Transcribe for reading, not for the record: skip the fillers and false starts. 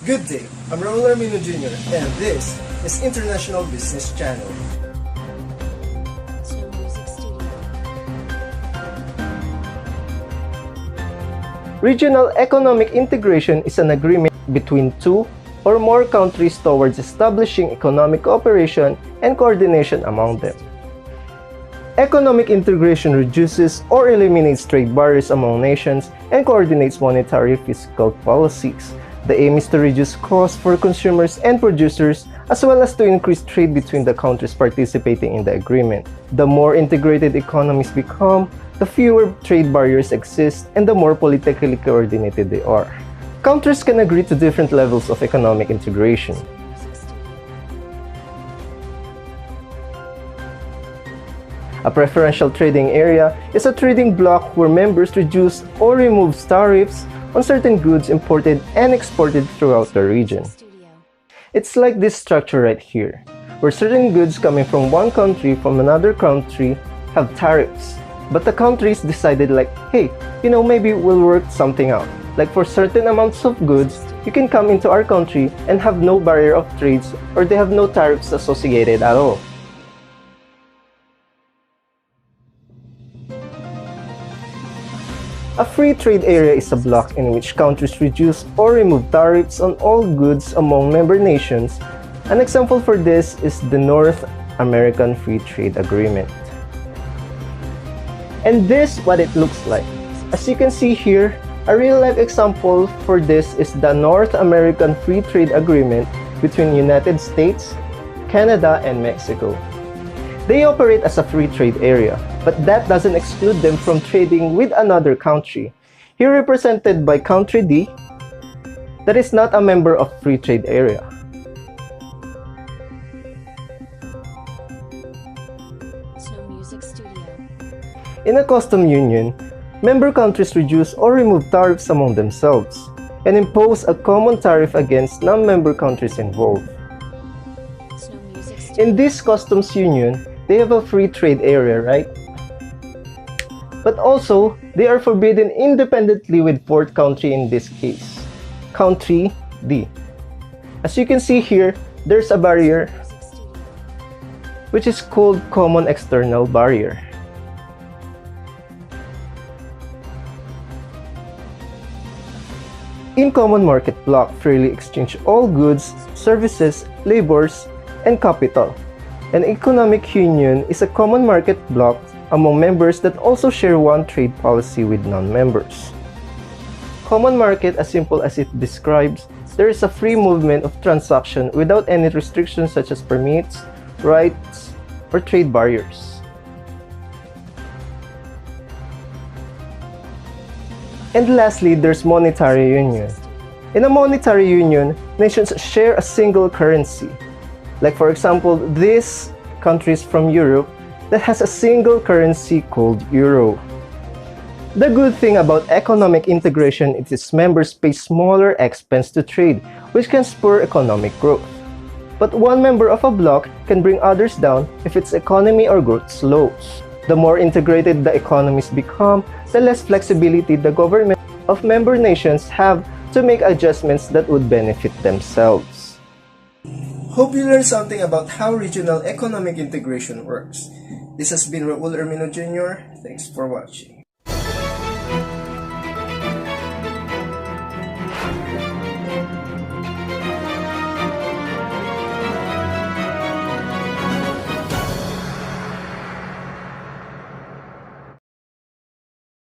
Good day, I'm Raul Armino Jr. and this is International Business Channel. Regional economic integration is an agreement between two or more countries towards establishing economic cooperation and coordination among them. Economic integration reduces or eliminates trade barriers among nations and coordinates monetary fiscal policies. The aim is to reduce costs for consumers and producers, as well as to increase trade between the countries participating in the agreement. The more integrated economies become, the fewer trade barriers exist, and the more politically coordinated they are. Countries can agree to different levels of economic integration. A preferential trading area is a trading bloc where members reduce or remove tariffs on certain goods imported and exported throughout the region. It's like this structure right here, where certain goods coming from one country from another country have tariffs. But the countries decided like, hey, maybe we'll work something out. Like for certain amounts of goods, you can come into our country and have no barrier of trades, or they have no tariffs associated at all. A free trade area is a bloc in which countries reduce or remove tariffs on all goods among member nations. An example for this is the North American Free Trade Agreement. And this is what it looks like. As you can see here, a real-life example for this is the North American Free Trade Agreement between United States, Canada, and Mexico. They operate as a free trade area, but that doesn't exclude them from trading with another country, here represented by Country D, that is not a member of free trade area. In a custom union, member countries reduce or remove tariffs among themselves and impose a common tariff against non-member countries involved. In this customs union, they have a free trade area, right? But also, they are forbidden independently with fourth country in this case, Country D. As you can see here, there's a barrier which is called Common External Barrier. In common market bloc, freely exchange all goods, services, labors, and capital. An economic union is a common market bloc among members that also share one trade policy with non-members. Common market, as simple as it describes, there is a free movement of transaction without any restrictions such as permits, rights, or trade barriers. And lastly, there's monetary union. In a monetary union, nations share a single currency. Like for example, these countries from Europe that has a single currency called Euro. The good thing about economic integration is its members pay smaller expense to trade, which can spur economic growth. But one member of a bloc can bring others down if its economy or growth slows. The more integrated the economies become, the less flexibility the government of member nations have to make adjustments that would benefit themselves. Hope you learned something about how regional economic integration works. This has been Raul Armino Jr. Thanks for watching.